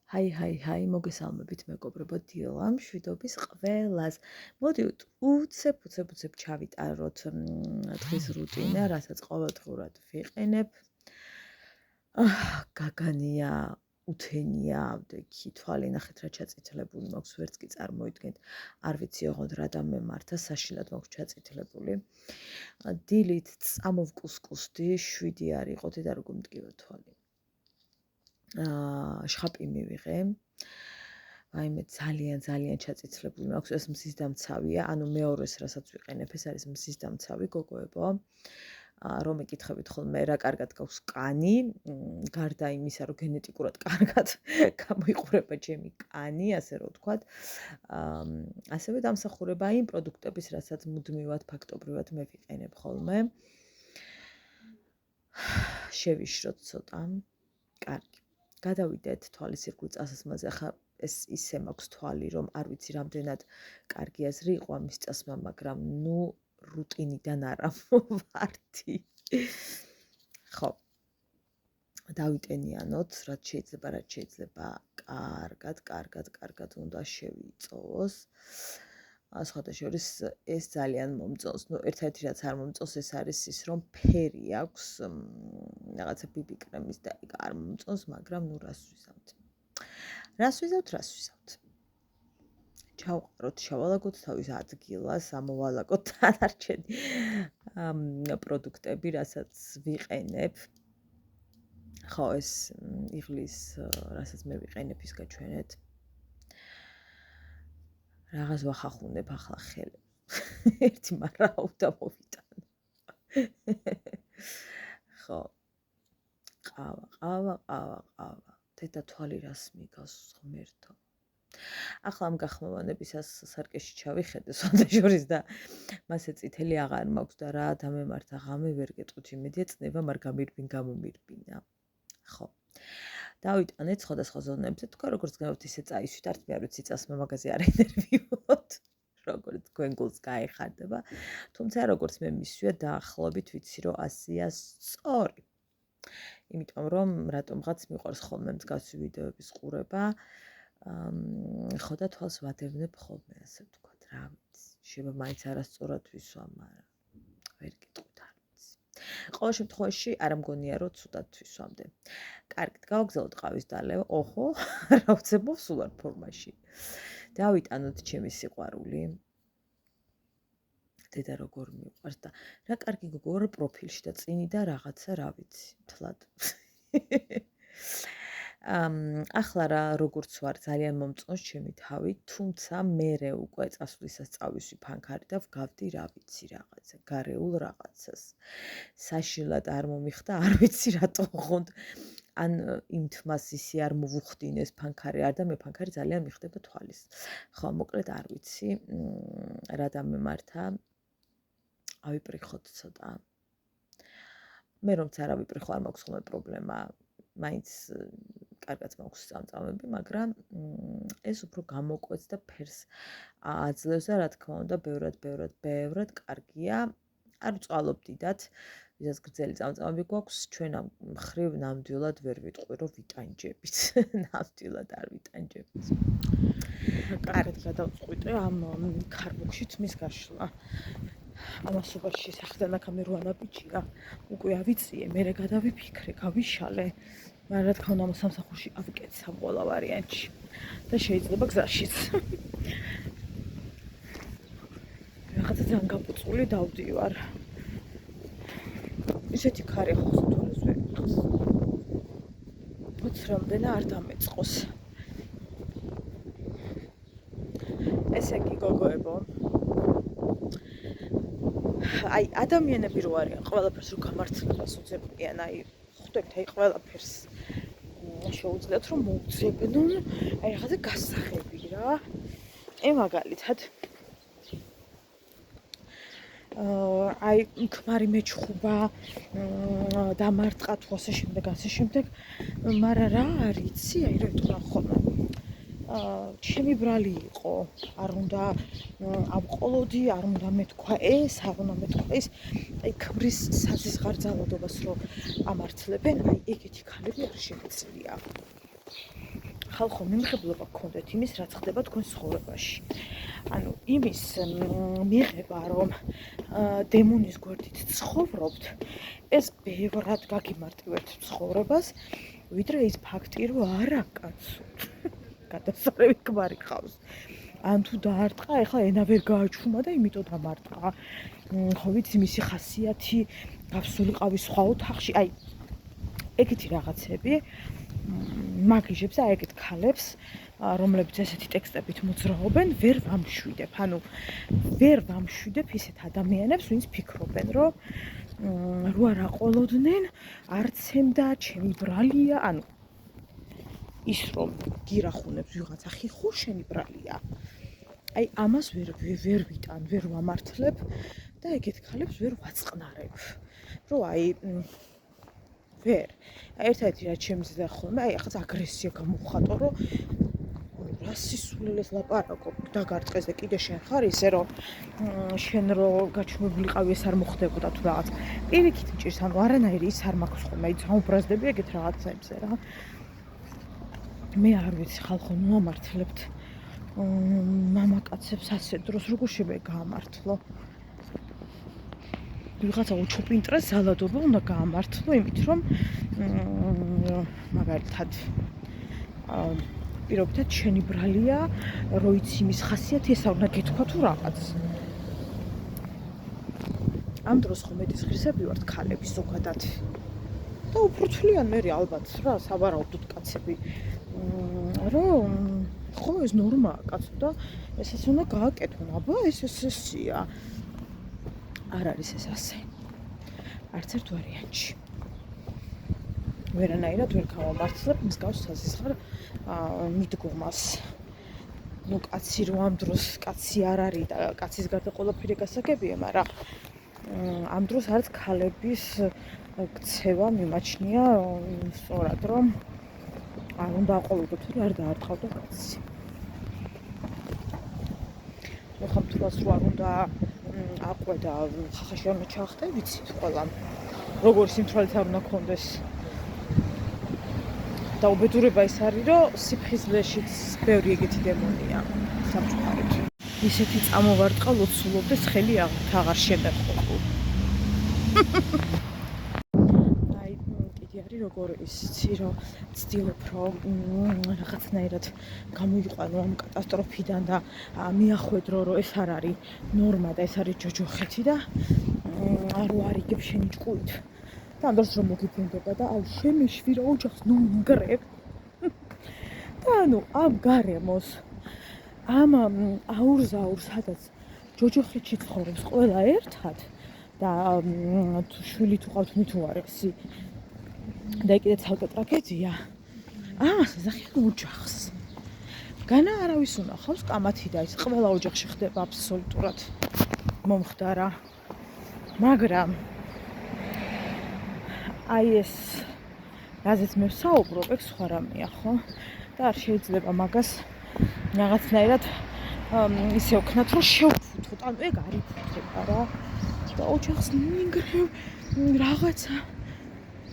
Hi, მოგესალმებით მეგობრებო, დილა მშვიდობის ყველას. მოდიოთ, უცებ ჩავიტაროთ დღის რუტინა, რასაც ყოველდღურად ვიყენებ. გაგანია, უთენია, ვდექი, თვალი ნახეთ რა ჩაწითლებული მაქვს, ვერც კი წარმოიდგენთ. არ ვიცი ოღონდ რა დამემართა, საშინლად მაქვს ჩაწითლებული. დილით წამოვკუსკუსდი, 7 არ იყო, და როგორ მდგება თვალი. შხაპი მივიღე. აიმე ძალიან ჩაწითლებული მაქვს, ეს მზის დამცავია, ანუ მეორეს რასაც ვიყენებ, ეს არის მზის დამცავი, გოგოებო. რომ ეკითხებით ხოლმე რა კარგად გაქვს კანი, გარდა იმისა, რომ გენეტიკურად კარგად გამოიყურება ჩემი კანი, ასე რომ ვთქვათ. ასევე დამსახურება იმ პროდუქტების, რასაც მუდმივად ფაქტობრივად მე ვიყენებ ხოლმე. შევიშროთ ცოტა. კარგი. გადავიდეთ თვალის ირგვლივ წასასმაზე, ახლა ეს ისე მაქვს თვალი, რომ არ ვიცი რამდენად კარგი აზრი იყო ამის წასმა, მაგრამ ნუ რუტინიდან არა მოვარდი. ხო. დავიტენიანოთ, რაც შეიძლება, კარგად უნდა შევიწოს. სხვათა შორის ეს ძალიან მომწონს. ნუ ერთ-ერთი რაც არ მომწონს, ეს არის ის, რომ ფერი აქვს რაღაცა ბიბი კრემის და არ მომწონს, მაგრამ ნუ რას ვიზავთ. ჩავყაროთ, შავალაგოთ თავის ადგილას, ამოვალაგოთ დანარჩენი პროდუქტები, რასაც ვიყენებ. ხო, ეს იღლის, რასაც მე ვიყენებ, ის გაჩვენეთ. რაღაც ვახახუნებ ახლა ხელებს. ერთი მარაუდა მოვიტანო. ხო. ყავა. დედა თვალი რას მიგავს ღმერთო. ახლა ამ გახმოვანებისას სარკეში ჩავიხედე სანდაშორის და მასე წითელი აღარ მაქვს და რა დამემართა ღამე ვერ გეტყვით, იმედია წნება, მაგრამ გამომირბინა. ხო. დავიტანეთ სხვადასხვა ზონებზე, თქვა როგორც გნებთ ისე წაისვით, არც მე არ ვიცი წასმა მაგაზე არ ენერგიულად, როგორც თქვენ გულს გაეხარდება, თუმცა როგორც მე მისვია დაახლოებით ვიცი, რომ ასეა სწორი. იმიტომ რომ რატომღაც მიყვარს ხოლმე მსგავსი ვიდეოების ყურება, ხო და თვალს ვადევნებ ხოლმე, ასე ვთქვათ, რა ვიცი. შეიძლება მაინც არასწორად ვისვა, მაგრამ ვერ გეტყვით, არ ვიცი. ყოველ შემთხვევაში არ მგონია, რომ ცუდად ვისვამდე. კარგით, გავაგზავნოთ ყავის დალევა. ოჰო, რა ვიცი, მოვსულ არ ფორმაში. დავიტანოთ ჩემი სიყვარული. დედა როგორ მიყვარს და რა კარგი გოგო რა პროფილში და წინი და რაღაცა რა ვიცი, თლად. ახლა რა როგორც ვარ, ძალიან მომწონს ჩემი თავი, თუმცა მერე უკვე წასვლისას წავისვი ფანქარი და ვგავდი რა ვიცი რაღაცა, გარეულ რაღაცას. საშინლად არ მომიხდა, არ ვიცი რატო ხონდ ან იმ თმას ისე არ მოვუხდინეს ფანქარი არ და მე ფანქარი ძალიან მიხდება თვალის. ხო, მოკლედ არ ვიცი, რა დამემართა. ავიპრიხოთ ცოტა. მე რომც არ ავიპრიხო, არ მაქვს ხოლმე პრობლემა. მაინც კარგად მაქვს წამწამები, მაგრამ ეს უფრო გამოკვეთს და ფერს აძლევს და რა თქმა უნდა, ბევრად კარგია. არ ვწვალობ დიდად, ვისაც გრძელი წამწამები გვაქვს, ჩვენ ამ მხრივ ნამდვილად ვერ ვიტყვი, რომ ვიტანჯებით. ნამდვილად არ ვიტანჯებით. კარგად გადავწყვიტე ამ ქარბუქში თმის გაშლა. ამასობაში საერთოდ აქამდე რო ანაბიჯია, უკვე ავიწიე, მერე გადავიფიქრე, გავიშალე. მაგრამ რა თქმა უნდა, ამ სამსახურში ავიკეთე ყველა ვარიანტში და შეიძლება გზაშიც. რაღაცა ძალიან გაფუწული დავდივარ. ისეთი ქარი ახლა თვალს ვერ მიხს. მოც რამდენა არ დამეწყოს. ესე იგი გოგოებო. აი ადამიანები რო არიან, ყველაფერს რო გამართლებას უძებნიან, აი ხვდებით, აი ყველაფერს შეუძლიათ რომ მოუძებნონ, აი რაღაცა გასაღები რა. მაგალითად აი ქმარი მეჩხუბა, დამარტყა თუ ასე შემდეგ, მაგრამ რა არიცი, აი რა ვთქვა ხოლმე. ჩემი ბრალი იყო, არ უნდა ავყოლოდი, არ უნდა მეთქვა ეს, არ უნდა მეთქვა ის, აი ქმრის საზღარძალოდობას რო ამართლებენ, აი ეგეთი ქალები არ შემიძლია. ხალხო მიმღებლობა გქონდეთ იმის, რაც ხდება თქვენს ცხოვრებაში. ანუ იმის მიღება, რომ დემონის გვერდით ცხოვრობთ, ეს ბევრად გაგიმარტივებთ ცხოვრებას, ვიდრე ის ფაქტი, რომ არა კაცო. გადასარევი ქმარი ყავს. ან თუ დაარტყა, ეხლა ენა ვერ გააჩუმა და იმიტომ დამარტყა. ხო ვიცი, მისი ხასიათი გავსულიყავი სხვა ოთახში, აი ეგეთი რაღაცები მაგიჟებს და ეგეთ ქალებს, რომლებიც ესეთი ტექსტებით მოძრაობენ, ვერ ვამშვიდებ. ანუ ვერ ვამშვიდებ ისეთ ადამიანებს, ვინც ფიქრობენ, რომ რო არა ყოლოდნენ, არც ემდა, ჩემი ბრალია, ანუ ის რომ გირახუნებს ვიღაცა ხიხო შენი ბრალია. აი ამას ვერ ვიტან, ვერ ვამართლებ და ეგეთ ქალებს ვერ ვაწყნარებ. რომ აი ვერ. ერთადერთი რაც შემიძლია ხოლმე, აი ახაც აგრესია გამოვხატო, რომ რა სისულელეს ლაპარაკობ, დაგარტყეს და კიდე შენ ხარ ისე რომ შენ რო გაჩვენებულიყავი ეს არ მოხდებოდა თუ რაღაც. პირიქით მჭირს, ანუ არანაირი ის არ მაქვს ხოლმე, აი ძაუბრაზდები ეგეთ რაღაცებზე რა. მე არ ვიცი ხალხო ნუ ამართლებთ მამაკაცებს ასე დროს როგორ შეიძლება გაამართლო? ვიღაცა უჩოპინტრეს ზალადობა უნდა გაამართლო იმით რომ მაგალითად პირობითად შენი ბრალია რო იცი იმის ხასიათი ესა უნდა გეთქვა თუ რაღაც. ამ დროს ხომ მეტის ღირსები ვართ ქალები ზოგადად და უფრო თვლიან მე ალბათ რა სავარაუდოდ კაცები რომ ხო ეს ნორმაა კაცო და ესეც უნდა გააკეთონ აბა ეს ესეა არ არის ეს ასე არც ერთ ვარიანტში ვერანაირად ვერ გავამართლებ მსგავს საზისხარ მიდგომას ну კაცი რო ამ დროს კაცი არ არის და კაცის გარდა ყველაფერი გასაგებია მაგრამ ამ დროს არც ქალების ქცევა მიმაჩნია სწორად რომ არ უნდა აყოლოდოთ რომ არ დაარტყავდა კაცი. ხომ თუნდაც რო არ უნდა აყვედა ხახაში არ უნდა ჩაახტე ვიცით ყველამ როგორი სიმთვრალეც არ უნდა გქონდეს და უბედურება ის არის რომ სიფხიზლეშიც ბევრი ეგეთი დემონია სამწუხაროდ ისეთი წამოვარტყა ლოცულობდეს ხელი აღარ შემეყოლო აი კიდე არის როგორ იცი რომ ცდილობ რომ რაღაცნაირად გამოიყვანო ამ კატასტროფიდან და მიახვედრო რომ ეს არ არის ნორმა და ეს არის ჯოჯოხეთი და არ არიგებ შენი ჭკუით და ამ დროს რომ მოგიბრუნდება და აუ შემეშვირა ოჯახს ნუ ნგრებ და ანუ ამ გარემოს ამ აურზაურს სადაც ჯოჯოხეთში ცხოვრობს ყველა ერთად და თუ შვილი თუ ყავთ მით უარესი და კიდე ცალკე ტრაგედია ამას ეძახიან ოჯახს განა არავის უნახავს კამათი და ის ყველა ოჯახში ხდება აბსოლუტურად მომხდარა მაგრამ აი ეს რაზეც მე ვსაუბრობ ეგ სხვა რამეა ხო და არ შეიძლება მაგას რაღაცნაირად ისე ვქნათ რომ შევფუთოთ ანუ ეგ არ იფუთება რა და ოჯახს ნინგრევ რაღაცა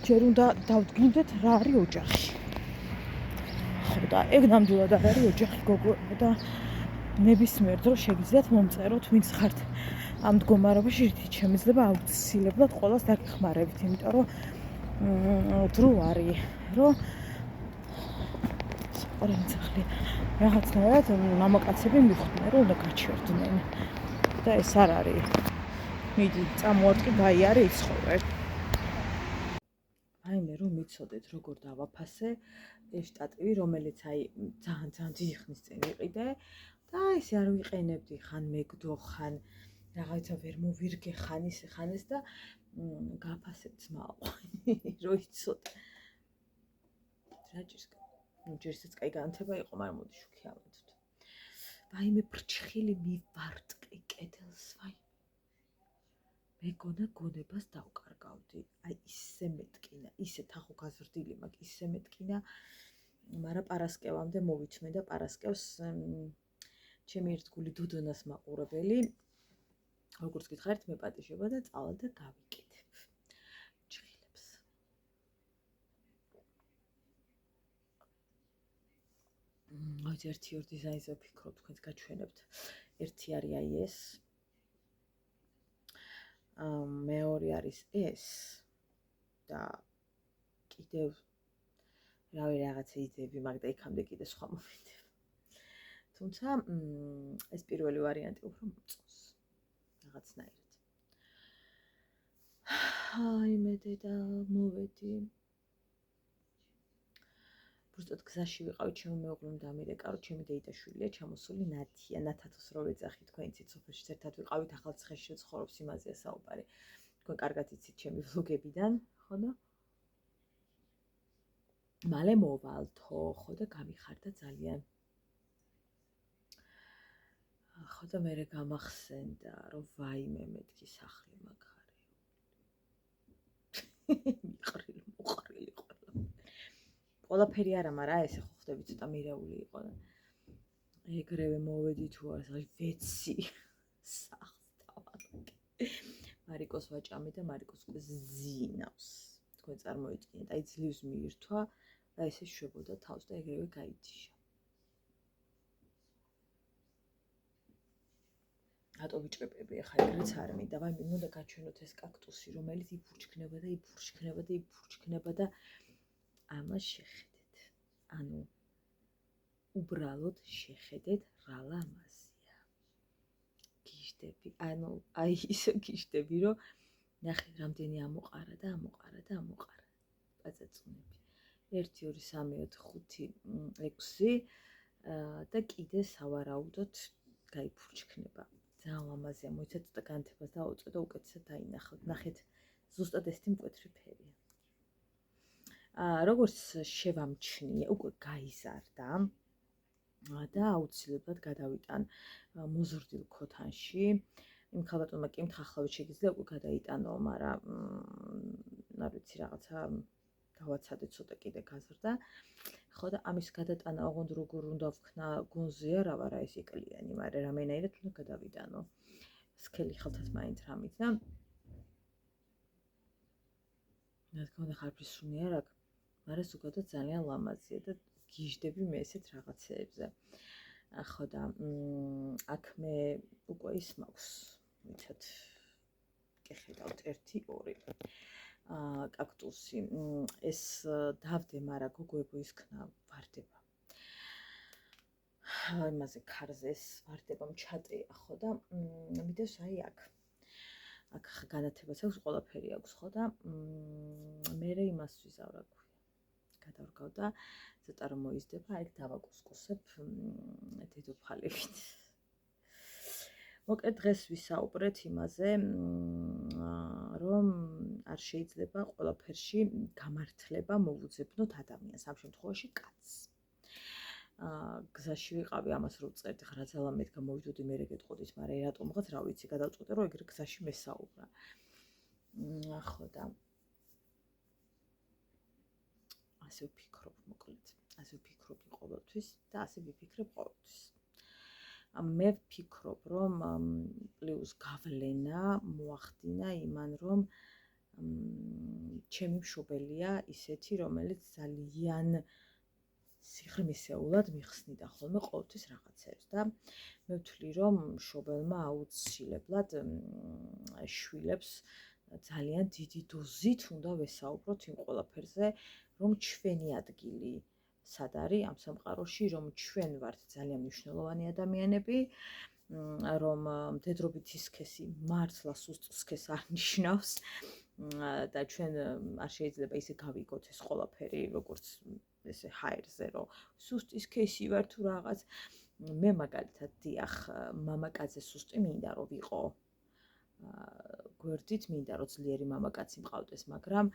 ჯერ უნდა დავდგინდეთ რა არის ოჯახი ხო და ეგ ნამდვილად არ არის ოჯახი გოგოებო და ნებისმიერ დროს შეგიძლიათ მომწეროთ ვინც ხართ ამ მდგომარეობაში რითიც შემიძლება აუცილებლად ყველას დაგეხმარებით იმიტომ რომ დრო არის რომ სპორენცახლი რაღაცნაირად მამაკაცები მიხვდნენ რომ უნდა გაჩერდნენ და ეს არ არის მიდი წამოვარტყი გაიარე იცხოვე აი მე რომ მიცოდეთ როგორ დავაფასე ეს შტატივი რომელიც აი ძალიან დიდი ხნის წინ იყიდე და ესე არ ვიყენებდი ხან მეგდო ხან რაღაცა ვერ მოვირგე ხან ისე ხან ეს და გაფასებ ძმაო რო იცოდე რაჭის ну ჯერსაც კაი განათება იყო მაგრამ მოდი შუქი ავედოთ აი მე ფრჩხილი მივარტყი კედელს ვაი მეგონა გონებას დავკარგავდი აი ისე მეტკინა ისე თახო გაზრდილი მაგ ისე მეტკინა მაგრამ პარასკევამდე მოვითმე და პარასკევს ჩემი ერთგული დუდონას მაყურებელი როგორც გითხარით მე პატიჟობა და წავალ და გავიკეთებ ჭხილებს მოიცა ერთი-ორ დიზაინზე ვფიქრობ, თქვენს გაჩვენებთ. ერთი არის აი ეს. მეორე არის ეს და კიდევ რავი რაღაცა იდეები, მაგრამ იქამდე კიდე სხვა მომენტები. თუმცა ეს პირველი ვარიანტი უფრო მომწონს რაღაცნაირად. აი მე და მოვედი. Просто გზაში ვიყავი ჩემი მეუღლემ და ამირე კარო, ჩემი დეიდაშვილია, ჩამოსული ნათია, ნათათოს რო ვეძახი, თქვენ იცით სოფელში ერთად ვიყავით, ახალ ციხეში ცხოვრობს, იმაზეა საუბარი. თქვენ კარგად იცით ჩემი ვლოგებიდან, ხო და? მალე მოვალთო, ხო და გამიხარდა ძალიან. ხო და მერე გამახსენდა, რომ ვაიმე მეთქი სახლი მაგარი. მიყრილი, მოყრილი ყველა. ყველაფერი არა, მაგრამ ესე ხო ხდები ცოტა მირეული იყო და ეგრევე მოვედი თუ არა, ვეცი სახლს დავაკეთე. მარიკოს ვაჭამე და მარიკოს უკვე ზინავს. თქვენ წარმოიდგინეთ, აი ძლივს მიირთვა და ესე შვებოდა თავს და ეგრევე გაითიშა. რატო ვიჭრებები ახლა ეგრეც არ მინდა, ვაიმე, უნდა გაჩვენოთ ეს კაქტუსი, რომელიც იფურჩქნება და იფურჩქნება და იფურჩქნება და ამას შეხედეთ. ანუ უბრალოდ შეხედეთ რა ლამაზია. გიждები, ანუ აი ისე გიждები, რომ ნახე რამდენი ამოყარა და ამოყარა და ამოყარა. პაწაწუნები. 1 2 3 4 5 6 და კიდე სავარაუდოდ გაიფურჩქნება. ძალიან ლამაზია, მოიცა ცოტა განთებას დავუწყე და უკეთესად დაინახავთ. ნახეთ, ზუსტად ეს მკვეთრი ფერია. როგორც შევამჩნიე, უკვე გაიზარდა და აუცილებლად გადავიტან მოზრდილ ქოთანში. იმ ხალბატონმა კი მთხახლავით შეგიძლია უკვე გადაიტანო, მაგრამ არ ვიცი რაღაცა დავაცადე ცოტა კიდე გაზრდა. ხო და ამის გადატანა ოღონდ როგორ უნდა ვქნა გონზე არა ვარა ეს ეკლიანი, მაგრამ რამენაირად უნდა გადავიტანო. სქელი ხელთაც მაინც რამით და რა თქმა უნდა ხარფისუნი არ აქვს, მაგრამ ზოგადად ძალიან ლამაზია და გიждები მე ესეთ რაღაცეებზე. ხო და აქ მე უკვე ის მაქვს, ვიცათ, კეხედავთ 1 2 კაქტუსი. ეს დავდე, მაგრამ გოგოებო ის ქნა ვარდება. იმაზე ქარზე ეს ვარდება მჩატეა, ხო და მიდევს აი აქ. აქ განათებაც აქვს, ყველაფერი აქვს, ხო და მერე იმას ვიზავ, რა ქვია. გადავრგავ და ცოტა რომ მოიზრდება, აი დავაკუსკუსებ დედოფალებით. მოკლედ დღეს ვისაუბრეთ იმაზე, რომ არ შეიძლება ყველაფერში გამართლება მოვუძებნოთ ადამიანს, ამ შემთხვევაში კაცს. გზაში ვიყავი, ამას რო ვწერდი, ხა ძალა მედგა მოვიდოდი, მერე გეტყოდით, მაგრამ რატომღაც რა ვიცი, გადავწყვიტე, რომ ეგრე გზაში მესაუბრა. ხო და ასე ვფიქრობ, მოკლედ. ასე ვფიქრობდი ყოველთვის და ასე ვიფიქრებ ყოველთვის. მე ვფიქრობ, რომ პლუს გავლენა მოახდინა იმან, რომ ჩემი მშობელია ისეთი, რომელიც ძალიან სიღრმისეულად მიხსნიდა ხოლმე ყოველთვის რაღაცებს და მე ვთვლი, რომ მშობელმა აუცილებლად შვილებს ძალიან დიდი დოზით უნდა ვესაუბროთ იმ ყველაფერზე, რომ ჩვენი ადგილი სად არის ამ სამყაროში, რომ ჩვენ ვართ ძალიან მნიშვნელოვანი ადამიანები, რომ მდედრობითი სქესი მართლა სუსტ სქესს არ ნიშნავს და ჩვენ არ შეიძლება ისე გავიგოთ ეს ყველაფერი, როგორც ესე ჰაერზე, რომ სუსტი სქესი ვარ თუ რაღაც. მე მაგალითად დიახ, მამაკაცზე სუსტი მინდა რომ ვიყო. გვერდით მინდა რომ ძლიერი მამაკაცი მყავდეს, მაგრამ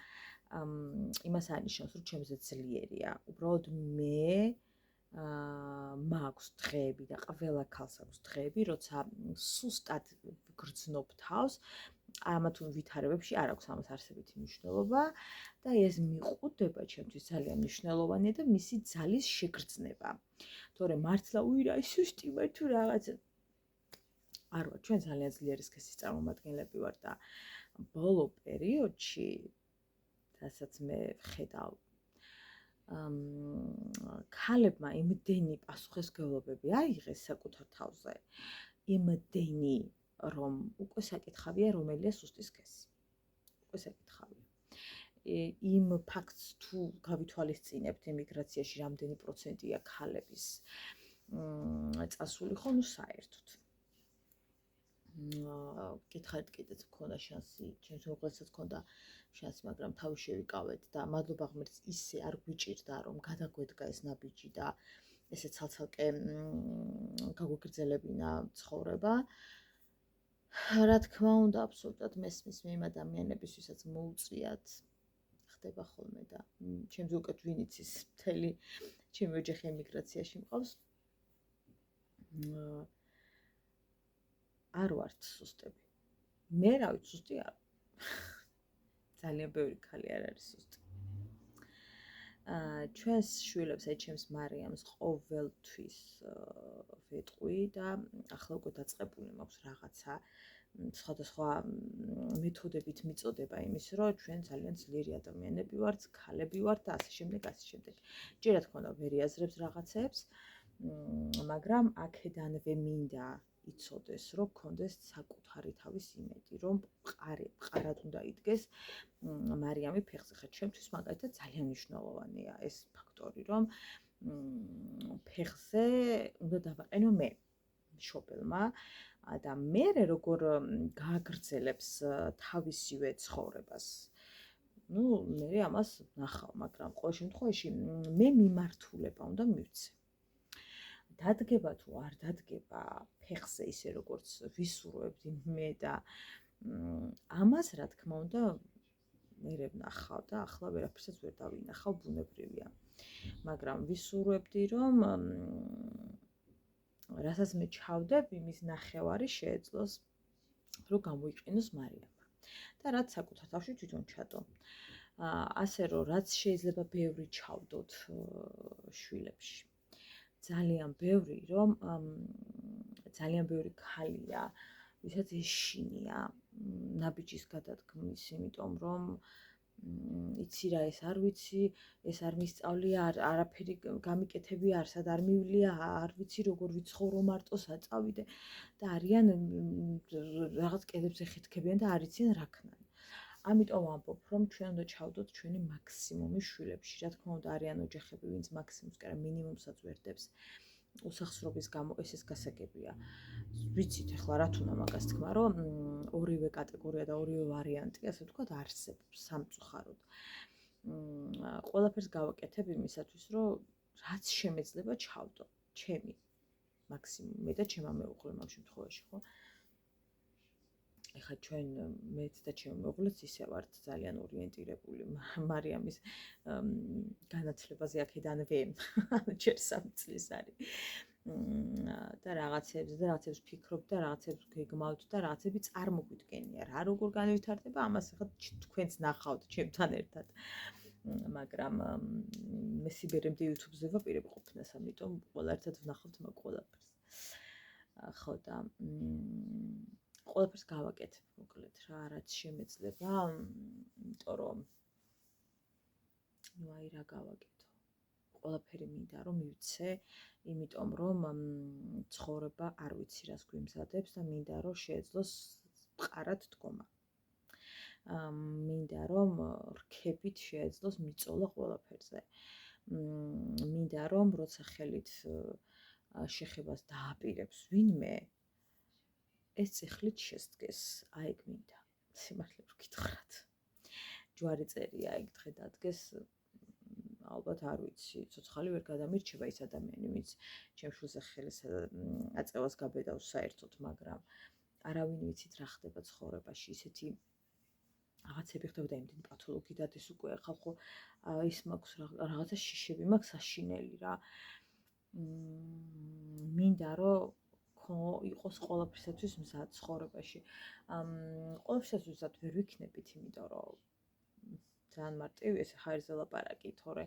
იმას ანიშნავს, რომ ჩემზე ძლიერია. უბრალოდ მე მაქვს დღეები და ყველა ქალს აქვს დღეები, როცა სუსტად გრძნობ თავს, ამა თუ ვითარებებში არ აქვს ამას არსებითი მნიშვნელობა და ეს მიყუდება ჩემთვის ძალიან მნიშვნელოვანია და მისი ძალის შეგრძნება. თორემ მართლა უირა სუსტი ვარ თუ რაღაცა არ ვარ, ჩვენ ძალიან ძლიერი სქესის წარმომადგენლები ვარ და ბოლო პერიოდში, რასაც მე ვხედავ, ქალებმა იმდენი პასუხისმგებლობები აიღეს საკუთარ თავზე, იმდენი, რომ უკვე საკითხავია, რომელია სუსტის სქესი. უკვე საკითხავია. იმ ფაქტს თუ გავითვალისწინებთ ემიგრაციაში რამდენი პროცენტია ქალების წასული ხო, ნუ საერთოდ. კითხარით კიდეც მქონდა შანსი, ჩემს უღელსაც მქონდა შანსი, მაგრამ თავი შევიკავეთ და მადლობა ღმერთს ისე არ გვიჭირდა, რომ გადაგვედგა ეს ნაბიჯი და ესე ცალ-ცალკე გაგვიგრძელებინა ცხოვრება. რა თქმა უნდა, აბსოლუტურად მესმის მე იმ ადამიანების, ვისაც მოუწიათ, ხდება ხოლმე და ჩემს უკეთ ვინ იცის, მთელი ჩემი ოჯახი ემიგრაციაში მყავს. არ ვართ სუსტები. მე რა ვიცი, სუსტი არ. ძალიან ბევრი ქალი არ არის სუსტი. ჩვენს შვილებს, აი ჩემს მარიამს ყოველთვის ვეტყვი და ახლა უკვე დაწყებული მაქვს რაღაცა სხვადასხვა მეთოდებით მიწოდება იმის, რომ ჩვენ ძალიან ძლიერი ადამიანები ვართ, ქალები ვართ და ასე შემდეგ, ასე შემდეგ. ჯერ რა თქმა უნდა ვერ იაზრებს რაღაცებს, მაგრამ აქედანვე მინდა იცოდეს, რომ გქონდეს საკუთარი თავის იმედი, რომ მყარად უნდა იდგეს მარიამი ფეხზე. ხა ჩემთვის მაგალითად ძალიან მნიშვნელოვანია ეს ფაქტორი, რომ ფეხზე უნდა დავაყენო მე მშობელმა და მე როგორ გააგრძელებს თავისივე ცხოვრებას. ნუ მე ამას ნახავ, მაგრამ ყოველ შემთხვევაში მე მიმართულება უნდა მივცე. დადგება თუ არ დადგება ფეხზე ისე როგორც ვისურვებდი მე და ამას რა თქმა უნდა მე ვნახავ და ახლა ვერაფერსაც ვერ დავინახავ, ბუნებრივია. მაგრამ ვისურვებდი, რომ რასაც მე ჩავდებ, იმის ნახევარი შეეძლოს, რომ გამოიყენოს მარიამმა. და რაც საკუთარ თავში თვითონ ჩადო. ასე რომ რაც შეიძლება ბევრი ჩავდოთ შვილებში. ძალიან ბევრი, რომ ძალიან ბევრი ქალია, ვისაც ეშინია ნაბიჯის გადადგმის, იმიტომ რომ იცი რა, ეს არ ვიცი, ეს არ მისწავლია, არაფერი გამიკეთები არ, სად არ მივლია, არ ვიცი როგორ ვიცხოვრო მარტო საწავიდე და არიან რაღაც კედებზე ხეთქებიან და არ იციან რა ქნან. ამიტომ ვამბობ, რომ ჩვენ უნდა ჩავდოთ ჩვენი მაქსიმუმი შვილებში. რა თქმა უნდა, არიან ოჯახები, ვინც მაქსიმუმს კი არა, მინიმუმსაც ვერ დებს. უსახსრობის გამო ესეც გასაგებია. ვიცით ახლა რა თქმა მაგას თქვა, რომ ორივე კატეგორია და ორივე ვარიანტი, ასე ვთქვათ, არსებობს სამწუხაროდ. ყველაფერს გავაკეთებ იმისათვის, რომ რაც შემეძლება ჩავდო, ჩემი მაქსიმუმი, მე და ჩემმა მეუღლემ ამ შემთხვევაში, ხო? ეხლა ჩვენ მეც და ჩემი მეუღლეც ისე ვართ ძალიან ორიენტირებული მარიამის განათლებაზე აქედანვე ჯერ 3 წლის არის. და რაღაცებს ვფიქრობ და რაღაცებს გეგმავთ და რაღაცები წარმოგვიდგენია. რა როგორ განვითარდება, ამას ახლა თქვენც ნახავთ ჩემთან ერთად. მაგრამ მე სიბერემდე YouTube-ზე ვაპირებ ყოფნას, ამიტომ ყველა ერთად ვნახავთ მაგ ყველაფერს. ხო და ყველაფერს გავაკეთებ მოკლედ რა, რაც შემეძლება, იმიტომ რომ ნუ აი რა გავაკეთო. ყველაფერი მინდა რომ მივცე, იმიტომ რომ ცხოვრება არ ვიცი რას გვიმზადებს და მინდა რომ შეეძლოს მყარად დგომა. მინდა რომ რქებით შეეძლოს მიწოლა ყველაფერზე. მინდა რომ როცა ხელით შეხებას დააპირებს ვინმე, ეს წიხლით შესდგეს, აი ეგ მინდა. სიმართლე ვკითხრათ. ჯვარი წერია ეგ დღე დადგეს, ალბათ არ ვიცი, ცოცხალი ვერ გადამირჩება ის ადამიანი, ვინც ჩემ შვილზე ხელის აწევას გაბედავს საერთოდ, მაგრამ არავინ ვიცით რა ხდება ცხოვრებაში, ისეთი რაღაცები ხდება და იმდენი პათოლოგი დადეს უკვე ახლა ხო ის მაქვს რაღაცა შიშები მაქვს საშინელი რა. მინდა რომ იყოს ყველაფრისათვის მზად ცხოვრებაში. ყველაფრისათვის მზად ვერ ვიქნებით, იმიტომ რომ ძალიან მარტივი ეს ხაერზე ლაპარაკი, თორე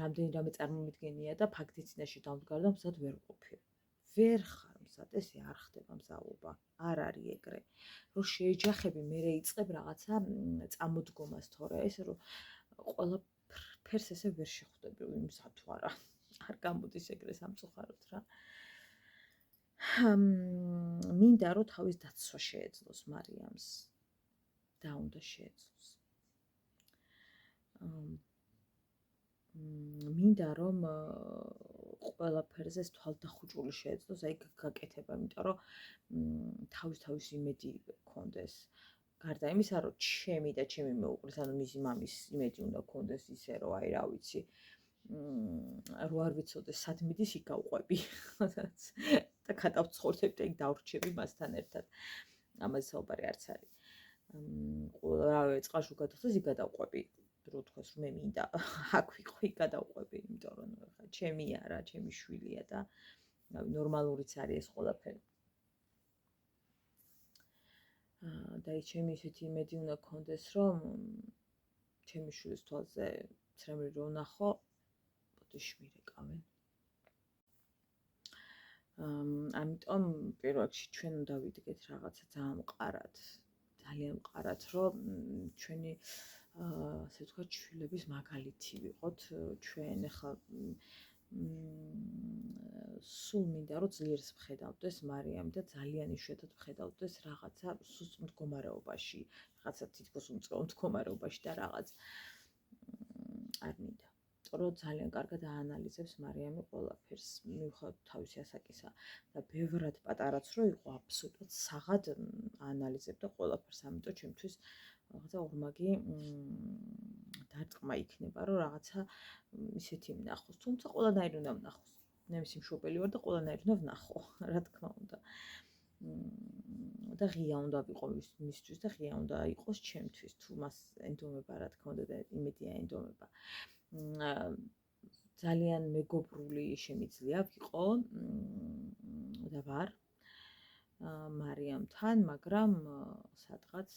რამდენი რამე წარმომიდგენია და ფაქტის წინაშე დავდგარ და მზად ვერ ყოფილ. ვერ ხარ მზად, ესე არ ხდება მზაობა, არ არის ეგრე. რომ შეეჯახები, მერე იწყებ რაღაცა წამოდგომას, თორე ეს რომ ყველა ფერს ესე ვერ შეხვდები იმსა თუ არა არ გამოდის ეგრე სამწუხაროდ რა. მინდა რომ თავის დაცვა შეეძლოს მარიამს და უნდა შეეძლოს. მინდა რომ ყველაფერზე თვალდახუჭული შეეძლოს, აი გაკეთება, იმიტომ რომ თავის იმედი გქონდეს. გარდა იმისა, რომ ჩემი და ჩემი მეუღლის, ანუ მისი მამის იმედი უნდა გქონდეს ისე, რომ აი რა ვიცი, რო არ ვიცოდეს სად მიდის იქ გავყვები. და გადავცხოვრდები და იქ დავრჩები მასთან ერთად. ამაზე საუბარი არც არის. რავი, წყალში გადახდეს იქ გადავყვები. რო თქვას რომ მე მინდა აქ ვიყო გადავყვები, იმიტომ რომ ხა ჩემია რა, ჩემი შვილია და ნორმალურიც არის ეს ყველაფერი. და ის ჩემი ისეთი იმედი უნდა გქონდეს, რომ ჩემი შვილის თვალზე ცრემლი რო ვნახო, ბოდიში მირეკავენ. ამიტომ პირველ რიგში ჩვენ უნდა ვიდგეთ რაღაცა ძალიან მყარად, რომ ჩვენი ასე ვთქვათ, შვილების მაგალითი ვიყოთ ჩვენ. ახლა სულ მინდა რომ ძლიერს ვხედავდეს მარიამი და ძალიან იშვიათად ვხედავდეს რაღაცა სუსტ მდგომარეობაში, რაღაცა თითქოს უმწყრობ მდგომარეობაში და რაღაც არ მინდა. რომ ძალიან კარგად აანალიზებს მარიამი ყველაფერს, მიუხედავად თავისი ასაკისა და ბევრად პატარაც რო იყო, აბსოლუტურად საღად აანალიზებდა ყველაფერს, ამიტომ ჩემთვის რაღაცა ორმაგი დარტყმა იქნება, რომ რაღაცა ისეთი ვნახოს, თუმცა ყველანაირი უნდა ვნახოს. მე მისი მშობელი ვარ და ყველანაირი უნდა ვნახო, რა თქმა უნდა. და ღია უნდა ვიყო მისთვის და ღია უნდა იყოს ჩემთვის, თუ მას ენდომება, რა თქმა უნდა, და იმედია ენდომება. ძალიან მეგობრული შემიძლია ვიყო და ვარ მარიამთან, მაგრამ სადღაც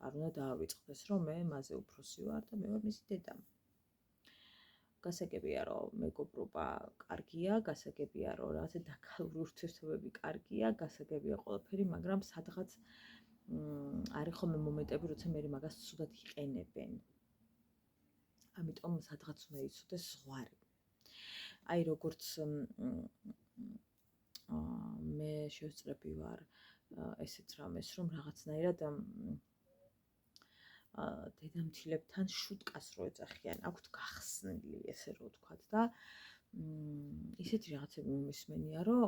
არ უნდა დაავიწყდეს, რომ მე მასზე უფროსი ვარ და მე ვარ მისი დედა. გასაგებია, რომ მეგობრობა კარგია, გასაგებია, რომ რაღაცა დაკალური ურთიერთობები კარგია, გასაგებია ყველაფერი, მაგრამ სადღაც არის ხოლმე მომენტები, როცა მე მაგას ცუდად იყენებენ. ამიტომ სადღაც უნდა იცოდეს ზღვარი. აი როგორც მე შევწრები ვარ ესეც რამეს, რომ რაღაცნაირად დედამთილებთან შუტკას რო ეძახიან, აქვთ გახსნილი, ესე რო ვთქვათ და ისეთი რაღაცები მომისმენია, რომ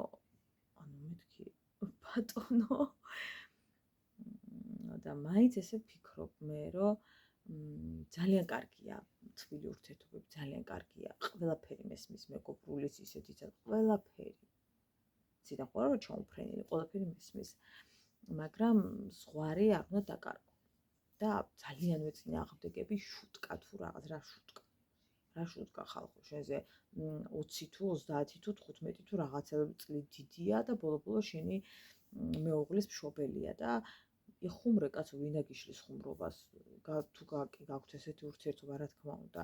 ანუ მეთქი ბატონო და მაინც ესე ვფიქრობ მე, რომ ძალიან კარგია თბილი ურთიერთობები, ძალიან კარგია. ყველაფერი მესმის მეგობრულის ისეთიც, ყველაფერი. ციდან ყურა რომ ჩაუფრენილი, ყველაფერი მესმის. მაგრამ ზღვარი არ უნდა დაკარგო. და ძალიან მეწინააღმდეგები შუტკა თუ რაღაც რა შუტკა. რა შუტკა ხალხო, შენზე 20 თუ 30 თუ 15 თუ რაღაცა წლი დიდია და ბოლო-ბოლო შენი მეუღლის მშობელია და იხუმრე კაცო, ვინ აგიშლის ხუმრობას, თუ გაქვთ ესეთი ურთიერთობა, რა თქმა უნდა,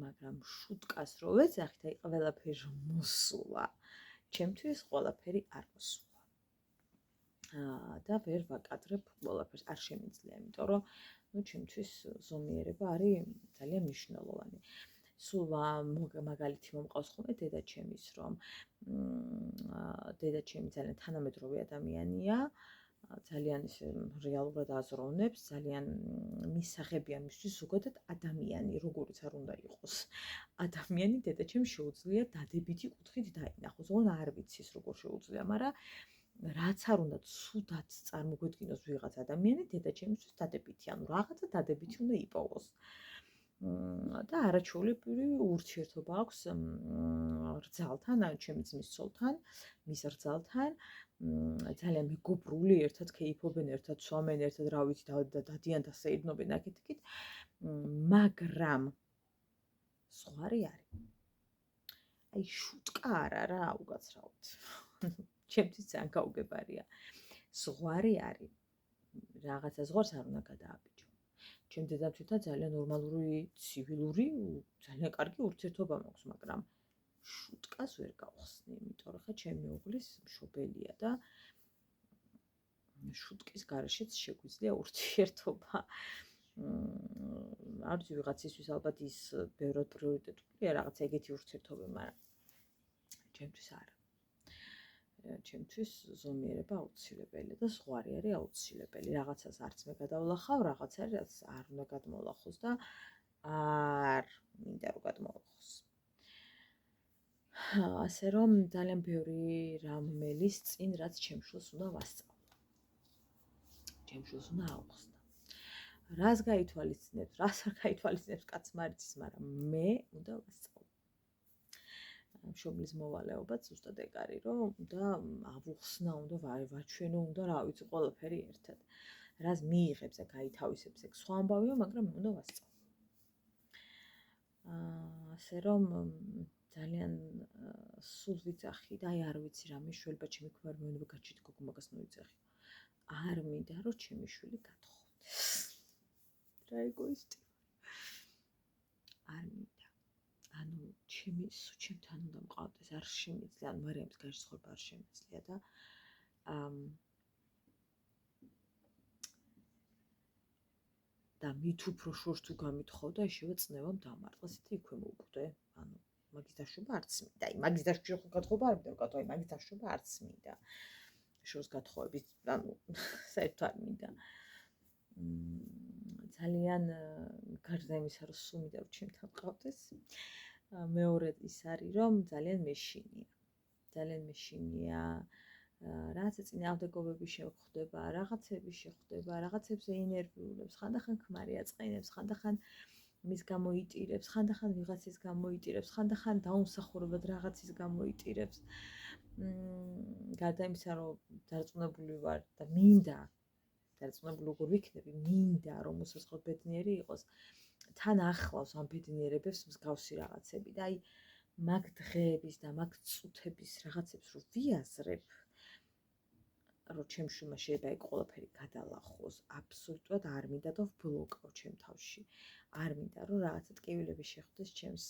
მაგრამ შუტკას რო ვეძახით, აი ყველაფერი მოსულა. ჩემთვის ყველაფერი არ მოსულა. და ვერ ვაკადრებ ყველაფერს, არ შემიძლია, იმიტომ რომ ჩემთვის ზომიერება არის ძალიან მნიშვნელოვანი. სულ მაგალითი მომყავს ხოლმე დედაჩემის, რომ დედაჩემი ძალიან თანამედროვე ადამიანია, ძალიან ისე რეალურად აზროვნებს, ძალიან მისაღებია მისთვის ზოგადად ადამიანი, როგორიც არ უნდა იყოს. ადამიანი დედაჩემს შეუძლია დადებითი კუთხით დაინახოს, ოღონდ არ ვიცი ეს როგორ შეუძლია, მაგრამ რაც არ უნდა ცუდად წარმოგვედგინოს ვიღაც ადამიანი, დედაჩემისთვის დადებითი, ანუ რაღაცა დადებითი უნდა იპოვოს. და არაჩვეულებრივი ურთიერთობა აქვს რძალთან, ანუ ჩემი ძმის ცოლთან, მის რძალთან, ძალიან მეგობრული, ერთად კეიფობენ, ერთად სვამენ, ერთად რა ვიცი, დადიან და საიდნობენ აქეთ-იქით, მაგრამ ზღვარი არის. აი შუტკა არა რა, უკაცრავად. ჩემთვის ძალიან გაუგებარია. ზღვარი არის. რაღაცა ზღვარს არ უნდა გადააბიჯო. ჩემ დედამთილთან ძალიან ნორმალური, ცივილური, ძალიან კარგი ურთიერთობა მაქვს, მაგრამ შუტკას ვერ გავხსნი, იმიტომ რომ ხა ჩემი მეუღლის მშობელია და შუტკის გარეშეც შეგვიძლია ურთიერთობა. არ ვიცი ვიღაცისთვის ალბათ ის ბევრად პრიორიტეტულია რაღაცა ეგეთი ურთიერთობები, მაგრამ ჩემთვის არა. ჩემთვის ზომიერება აუცილებელია და ზღვარი არის აუცილებელი. რაღაცას არც მე გადავლახავ, რაღაც არის რაც არ უნდა გადმოლახოს და არ მინდა რომ გადმოლახოს. ასე რომ ძალიან ბევრი რამ მელის წინ რაც ჩემშულს უნდა ვასწავლო. ჩემშულს უნდა აუხსნა. რას გაითვალისწინებს, რას არ გაითვალისწინებს კაცს მარიცის, მაგრამ მე უნდა ვასწავლო. მშობლის მოვალეობაც ზუსტად ეგ არის, რომ უნდა ავუხსნა, უნდა ვაჩვენო, უნდა რა ვიცი, ყველაფერი ერთად. რას მიიღებს, გაითავისებს, ეგ სხვა ამბავია, მაგრამ უნდა ვასწავლო. ასე რომ ძალიან სულ ვიძახი და აი არ ვიცი რა მეშველება ჩემი ქმარ მეუნება გაჩით გოგო მაგას მოიძახი. არ მინდა რომ ჩემი შვილი გათხოვდეს. რა ეგოისტი. არ მინდა. ანუ ჩემთან უნდა მყავდეს, არ შემიძლია, ანუ მარიამის გარშ ცხოვრება არ შემიძლია და და მით უფრო შორს თუ გამithხოვდა, ისევე წნევამ დამარტყა, ისეთი იქვე მოვკვდე. ანუ მაგის დაშვება არც მინდა. აი მაგის დაშვება ხო გათხოვება არ მინდა, ვკათო, აი მაგის დაშვება არც მინდა. შორს გათხოვების, ანუ საერთოდ არ მინდა. ძალიან გარდა იმისა, რომ სულ მინდა რომ ჩემთან მყავდეს, მეორედ ის არის, რომ ძალიან მეშინია. ძალიან მეშინია. რაღაცა წინააღმდეგობები შეხვდება, რაღაცები შეხვდება, რაღაცებზე ინერვიულებს, ხანდახან ქმარი აწყენებს, ხანდახან მის გამოიტირებს, ხანდახან ვიღაცის გამოიტირებს, ხანდახან დაუმსახურებად რაღაცის გამოიტირებს. გარდა იმისა, რომ დარწმუნებული ვარ და მინდა, დარწმუნებული როგორ ვიქნები, მინდა რომ უსასყოდ ბედნიერი იყოს, თან ახლავს ამ ბედნიერებებს მსგავსი რაღაცები და აი მაგ დღეების და მაგ წუთების რაღაცებს რო ვიაზრებ, რომ ჩემ შვილმა შეიძლება ეგ ყველაფერი გადალახოს, აბსოლუტურად არ მინდა და ვბლოკავ ჩემ თავში. არ მინდა რომ რაღაცა ტკივილები შეხვდეს ჩემს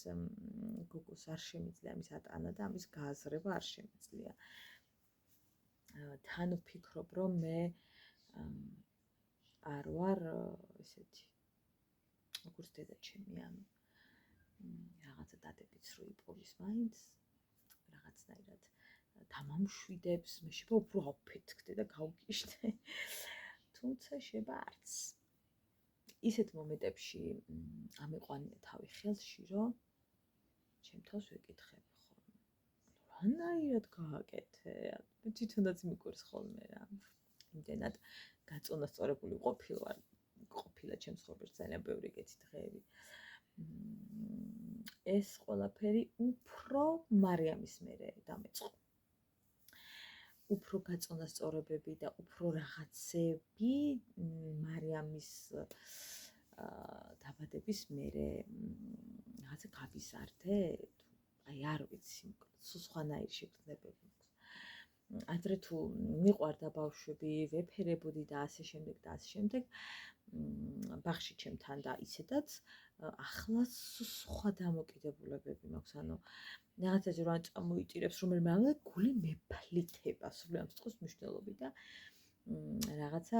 გოგოს, არ შემიძლია ამის ატანა და ამის გააზრება არ შემიძლია. თან ვფიქრობ, რომ მე არ ვარ ესეთი როგორც დედა ჩემი, ანუ რაღაცა დადებიც რო იპოვის მაინც, რაღაცნაირად დამამშვიდებს, მე შეიძლება უფრო ავფეთქდე და გავგიშდე. თუმცა შეიძლება არც. ისეთ მომენტებში ამიყვანია თავი ხელში, რომ ჩემ თავს ვეკითხები ხოლმე. რანაირად გააკეთე? მე თვითონაც მიგვერს ხოლმე რა. იმდენად გაწონასწორებული ყოფილა ჩემს ცხოვრებაში ძალიან ბევრი ეგეთი დღეები. ეს ყველაფერი უფრო მარიამის მერე დამეწყო. უფრო გაწონასწორებები და უფრო რაღაცები მარიამის დაბადების მერე რაღაცა გავიზარდე, აი არ ვიცი, სულ სხვანაირი შეგრძნებები მაქვს. ადრე თუ მიყვარდა ბავშვები, ვეფერებოდი და ასე შემდეგ და ასე შემდეგ, ბაღში ჩემთან და ისედაც, ახლა სხვა დამოკიდებულებები მაქვს, ანუ რაღაცაზე რომ წამოიტირებს, რომელიმე ამბავი გული მეფლითება, სულ ამ სიტყვის მნიშვნელობით და რაღაცა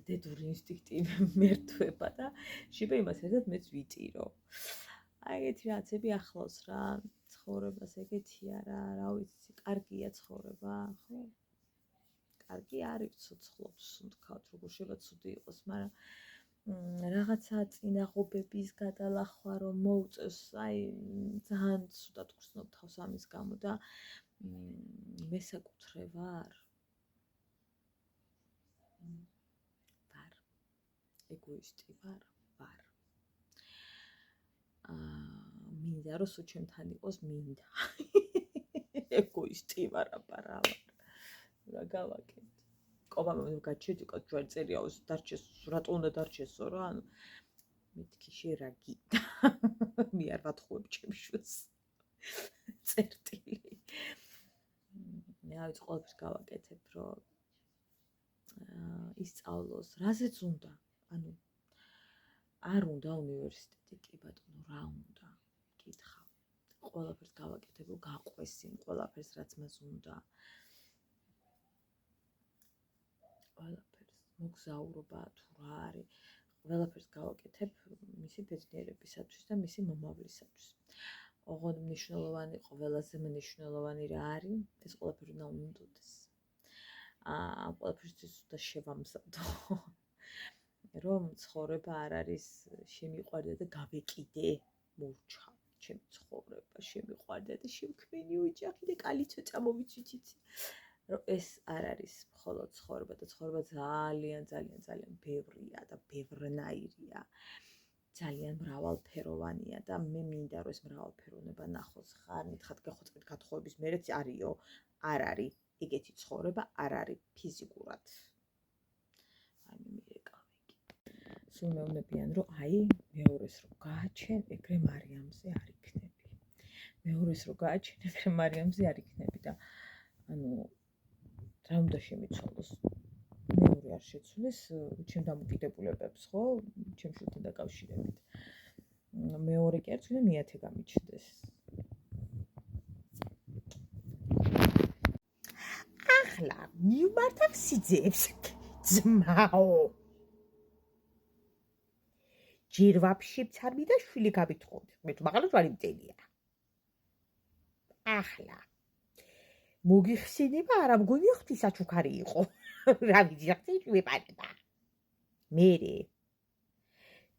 დედური ინსტინქტი მერთვება და შეიძლება იმას ერთად მეც ვიტირო. აი ეგეთი რაღაცები ახლავს რა, ცხოვრებას ეგეთია რა ვიცი, კარგია ცხოვრება, ხო? კარგი არის ცოცხლობს, ვთქვათ, როგორ შეიძლება ცუდი იყოს, მაგრამ რაღაცა წინაღობების გადალახვა რომ მოუწევს, აი ძალიან ცუდად გრძნობ თავს ამის გამო და მესაკუთრე ვარ. ეგოისტი ვარ. მინდა რომ სულ ჩემთან იყოს, მინდა. ეგოისტი ვარ, აბა რა ვარ. რა გავაკეთე? ყოლა მე გაჩედი, ჯვარი წერია, დარჩეს, რატო უნდა დარჩესო რა, ანუ მეთქი შერაგი. მე არ ვათხოვებ ჩემს შვილს. წერტილი. მე ავიც ყველაფერს გავაკეთებ, რომ ისწავლოს, რაზეც უნდა, ანუ არ უნდა უნივერსიტეტი, კი ბატონო, რა უნდა? კითხავ. ყველაფერს გავაკეთებ, რომ გაყვესინ, ყველაფერს რაც მას უნდა. ყველაფერს, მოგზაურობა თუ რა არის, ყველაფერს გავაკეთებ მისი ბედნიერებისათვის და მისი მომავლისათვის. ოღონდ მნიშვნელოვანი, ყველაზე მნიშვნელოვანი რა არის, ეს ყველაფერი უნდა უნდოდეს. ყველაფერთვის უნდა შევამზადო. რომ ცხოვრება არ არის შემიყვარდა და გავეკიდე, მორჩა, ჩემი ცხოვრება შემიყვარდა და შევქმენი ოჯახი და კალი ცოტა მოვიციციცი. რომ ეს არ არის მხოლოდ ცხოვრება და ცხოვრება ძალიან ბევრია და ბევრნაირია. ძალიან მრავალფეროვანია და მე მინდა რომ ეს მრავალფეროვნება ნახოს. ხარ მითხარ გეხოწებით გათხოვების მერეც არისო, არ არის ეგეთი ცხოვრება, არ არის ფიზიკურად. აი მე მირეკავი. სულ მეუბნებიან რომ აი მეორეს რო გააჩენ, ეგრე მარიამზე არ იქნები. მეორეს რო გააჩენ, ეგრე მარიამზე არ იქნები და ანუ რა უნდა შემიცვალოს? მეორე არ შეცვლეს ჩემ დამოკიდებულებებს, ხო? ჩემ შვილთან დაკავშირებით. მეორე კი არც უნდა მეათე გამიჩნდეს. ახლა მივმართავ სიძეებს, ძმაო. ჯერ ვაფშე მცარმი და შვილი გამიტყობდი. მე თუ მაღალად ვარ იმტენია. ახლა მოგიხსენება არა მგონი ღვთისაჩუქარი იყო. რა ვიცი რა ხდება ვეპარება. მერე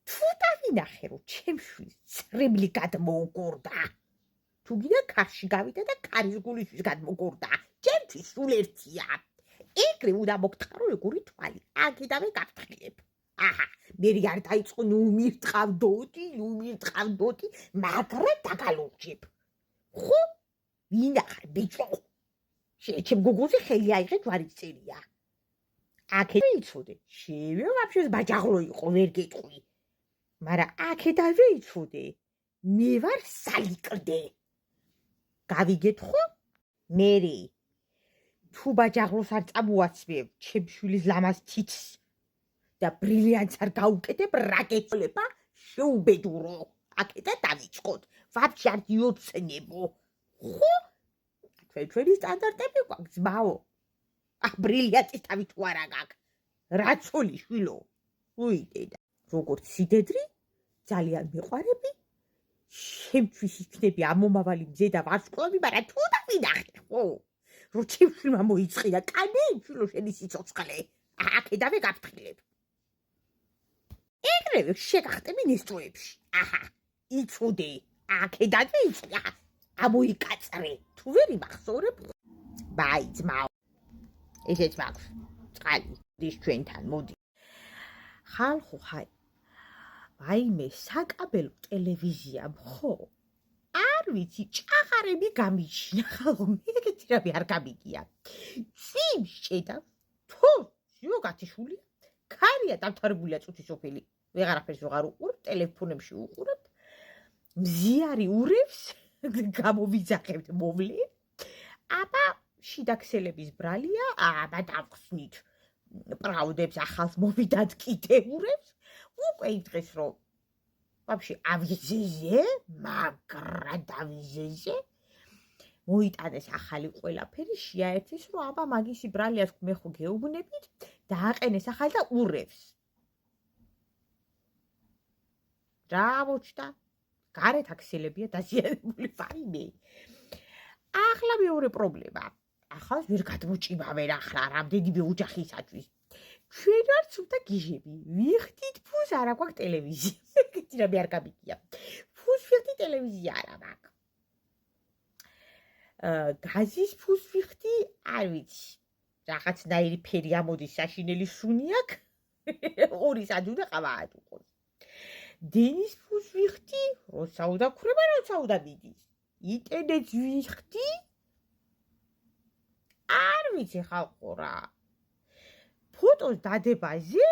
თუ დავინახე რომ ჩემ შვილს წრემლი გადმოუგორდა. თუ გინდა ქარში გავიდა და ქარის გულისთვის გადმოგორდა. ჩემთვის სულ ერთია. ეგრე უნდა მოგთხარო ეგური თვალი. აქედავე გავთხილებ. აჰა, მერე არ დაიწყო ნუ მირტყავდოდი, მაგრამ დაგალურჯებ. ხო? ვინახარ ბიჭო. ჩემ გოგოზე ხელი აიღე ჯვარისწერია. აქედავე იცოდე. შევე ვაფშე ბაჯაღლო იყო, ვერ გეტყვი. მაგრამ აქედავე იცოდე. მე ვარ სალიკრდე. გავიგეთ ხო? მერე თუ ბაჯაღლოს არ წამოაცმევ, ჩემ შვილის ლამაზ თითს და ბრილიანტს არ გაუკეთებ, რა გეცვლება? შეუბედურო. აქედან დავიწყოთ. ვაფშე არ გიოცნებო. ხო? ჩვენი სტანდარტები გვაქვს, ძმაო. ბრილიანტის თავი თუ არა გაქვს. რა ცოლი შვილო? უიდედა. როგორც სიდედრი, ძალიან მეყვარები. შემთვის იქნები ამომავალი მძე და ვარსკვლავი, მაგრამ თუ დავინახე, ხო? რომ ჩემ შვილმა მოიწყიდა კანე, შვილო შენი სიცოცხლე. აქედავე გავთხილებ. ეგრევე შეგახტები ნესტოებში. აჰა, იცოდე, აქედავე იცოდე. ამოიკაწრე. თუ ვერ იმახსოვრებ, ბაი ძმაო. ესეც მაქვს. წყალი, დის ჩვენთან, მოდი. ხალხო, ხაი. ვაიმე საკაბელო ტელევიზია ხო? არ ვიცი, ჭაღარები გამიჩინა, ხალხო, მე ეგეთი რამე არ გამიგია. წინ შედა, თუ ზოგადად ქარია დამთავრებულია წუთი სოფელი. ვეღარაფერს ვეღარ უყურებ, ტელეფონებში უყურებ. მზიარი ურევს, გამოვიძახებთ მოვლე. აბა შიდა ქსელების ბრალია, აბა დავხსნით. პრავდებს ახალს მოვიდათ კიდე ურევს. უკვე იდღეს რომ ვაფშე ავიზეზე, მაგრად ავიზეზე. მოიტანეს ახალი ყველაფერი, შეაერთეს რომ აბა მაგისი ბრალიას მე ხო გეუბნებით, დააყენეს ახალი და ურევს. რა მოჩდა? გარეთ აქსელებია დაზიანებული ვაიმე. ახლა მეორე პრობლემა. ახალს ვერ გადმოჭიმავენ ახლა რამდენიმე ოჯახისათვის. ჩვენ ვართ სულთა გიჟები. ვიხდით ფუს არა გვაქვს ტელევიზია. ეგეთი რამე არ გამიგია. ფუს ვიხდი ტელევიზია არა მაქვს. გაზის ფუს ვიხდი, არ ვიცი. რაღაცნაირი ფერი ამოდის საშინელი სუნი აქვს. ორი საათი უნდა ყავაა უყოს. დენის ფუს ვიხდი, როცა უნდა ქრება, როცა უნდა მიდის. იტენეც ვიხდი. არ ვიცი ხალხო რა. ფოტოს დადებაზე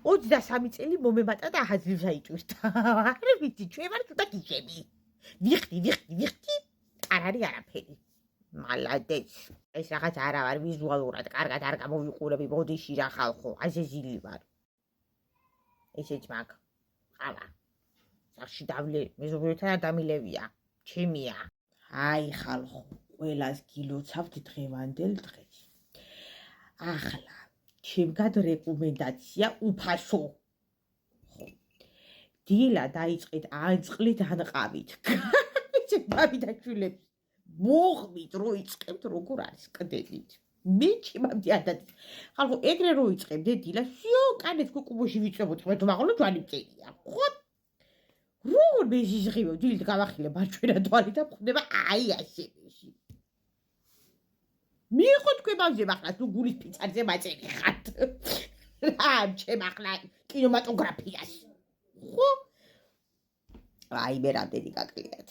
23 წელი მომემატა და ახალს აიტვირთა. არ ვიცი, ჩვენ ვართ უდა გიჟები. ვიხდი, არ არის არაფერი. მალადეც. ეს რაღაც არა ვარ ვიზუალურად, კარგად არ გამოვიყურები, ბოდიში რა ხალხო, აზეზილი ვარ. ესეც მაგ. ყავა. სახში დავლე, მეზობელთან ადამიანია, ჩემია. აი ხალხო, ყველას გილოცავთ დღევანდელ დღეს. ახლა შემდგარ რეკომენდაცია უფასო. დილა დაიწყეთ ანწყლით ანყავით. ბაბი და შვილებს მოღმით რო იწყებთ როგორ არის კდებით. მე ჩემამდე ადათ. ხალხო ეგრე რო იწყებდე დილა, всё, კანეთ კუკუმოში ვიწებოთ, მე თუ მაღლა ჯვარი მწერია. ხო? როგორ მეჟიჟღივო დილით გავახილე მარჯვენა თვალი და ხდება აი ასეში. მიიღო თქვენამდე ახლა თუ გულის ფიცარზე მაწერი ხართ. რა ჩემ ახლა კინემატოგრაფიას. ხო? აი მე რამდენი გაკლიათ.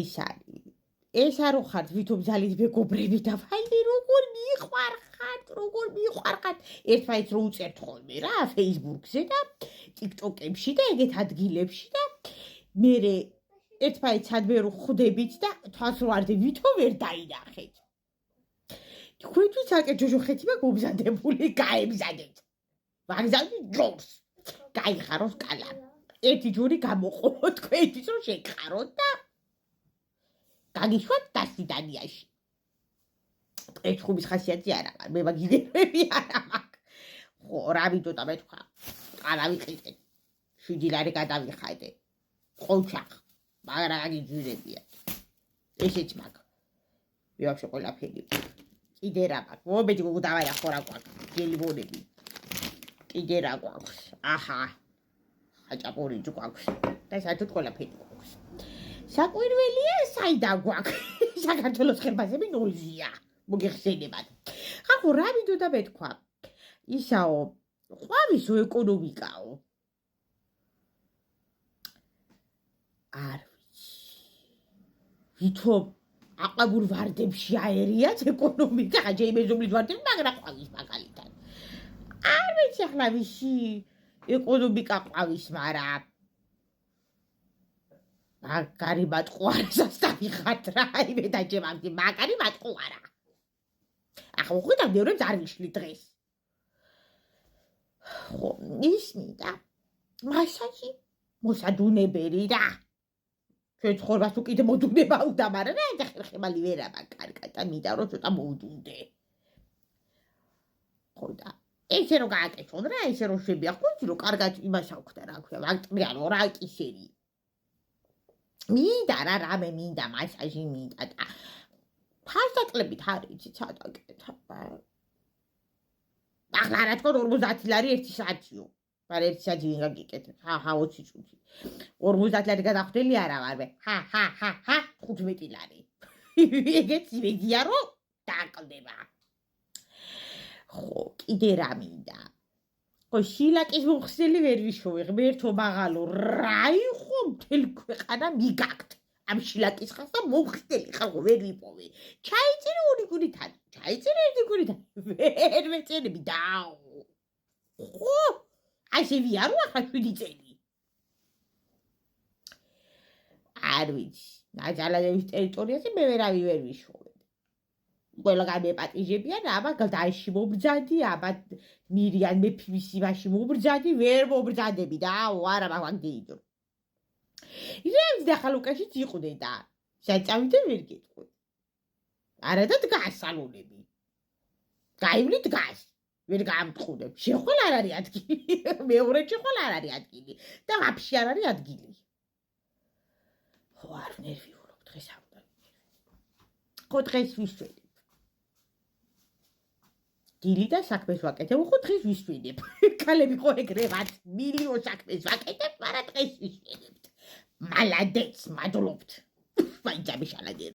ის არის. ეს არ ხართ ვითომ ძალით მეგობრები და ვაიმე როგორ მიყვარხართ. ერთმანეთს რო უწერთ ხოლმე რა Facebook-ზე და TikTok-ებში და ეგეთ ადგილებში და მე ერთმანეთს ადმე რო ხვდებით და თვალს რო არდე ვითომ ვერ დაინახეთ. თქვენთვის აკე ჯოჯოხეთი მაგ მომზადებული გაემზადეთ. ვაგზავნი ჯობს. გაიხაროს კალა. ერთი ჯური გამოყო თქვენთვის რომ შეგხაროთ და გაგიშვათ დასიდანიაში. ეჩხუბის ხასიათი არ აქვს, მე მაგიდები არ აქვს. ხო, რა ვიდოდა მე თქვა. არა ვიყიდე. 7 ლარი გადავიხადე. ყოჩახ. მაგრამ აგიძვირებია. ესეც მაგ. მე ვაფშე ყველაფერი. კიდე რა მაქვს? მომედი მოგდავაია ხო რა გვაქვს? გელიბონები. კიდე რა გვაქვს? აჰა. ხაჭაპური გვაქვს. და საერთოდ ყველაფერი გვაქვს. საკვირველია საიდან გვაქვს? საქართველოს ხელფასები ნულზეა. მოგეხსენებათ. ხახო რა ვიდოდა მე თქვა? ისაო, ყვავისო ეკონომიკაო. არ ვიცი. ვითომ აყაბურ ვარდებში აერიათ ეკონომიკა, ჯეიმეზობლის ვარდები, მაგრამ ყვავის მაგალითად. არ ვიცი ახლა ვისი ეკონომიკა ყვავის, მაგრამ მაგარი მატყუარსაც დავიხართ რა, მე და ჩემამდე მაგარი მატყუარა. ახლა ხედავ ბევრებს არ ვიშლი დღეს. ხო, ისმიდა. მასაჟი მოსადუნებელი რა. ჩვენ ცხოვრებას უკიდე მოდუნება უნდა, მაგრამ რა და ხერხემალი ვერა მაგარკა და მინდა რომ ცოტა მოვდუნდე. ხო და ესე რომ გააკეთონ რა, ესე რომ შევიახოთ, რომ კარგად იმას აქვს და რა ქვია, ვაკტრიანო რა კისერი. მინდა რა რამე მინდა მასაჟი მინდა და ფასტაკლებით არის ცოტა. ახლა რა თქო 50 ლარი 1 საათიო. მაგრამ 1 საათი ვინ გაგიკეთებ? ჰა 20 წუთი. 50 ლარი გადახვდელი არა ვარ მე. ჰა 15 ლარი. ეგეც იმედია რომ დააკლდება. ხო, კიდე რა მინდა? ხო, შილაკის მოხსნელი ვერ ვიშოვე, ღმერთო მაღალო, რა იყო მთელი ქვეყანა მიგაგთ. ამ შილაკის ხას და მოხსნელი ხალხო ვერ ვიპოვე. ჩაიწერე 2 გუნიდან. ჩაიწერე 1 გუნიდან. ვერ მეწერები დაო. ხო, ასე ვიარო ახლა 7 წელი. არ ვიცი. ნაჯალადების ტერიტორიაზე მე ვერავი ვერ ვიშოვე. ყველა გამეპატიჟებიან, აბა გადაში მომბრძანდი, აბა მირიან მეფის იმაში მომბრძანდი, ვერ მომბრძანდები დაო, არა მაგდეიდო. რამს და ხალუკაშიც იყვნენ და შეწავიდე ვერ გეტყვი. არა და დგას სალონები. გაივლი დგას. ვერ გამტყუდებ. შეხვალ არ არის ადგილი. მეორე შეხვალ არ არის ადგილი. და ვაფშე არ არის ადგილი. ხო, არ ნერვიულობ დღეს ამდა. ხო, დღეს ვისვენებ. დილი და საქმეს ვაკეთებ, ხო დღეს ვისვენებ. ქალები ხო ეგრე ვართ, მილიონ საქმეს ვაკეთებ, მაგრამ დღეს ვისვენებთ. მალადეც, მადლობთ. ვაიძაბი შალაგერ.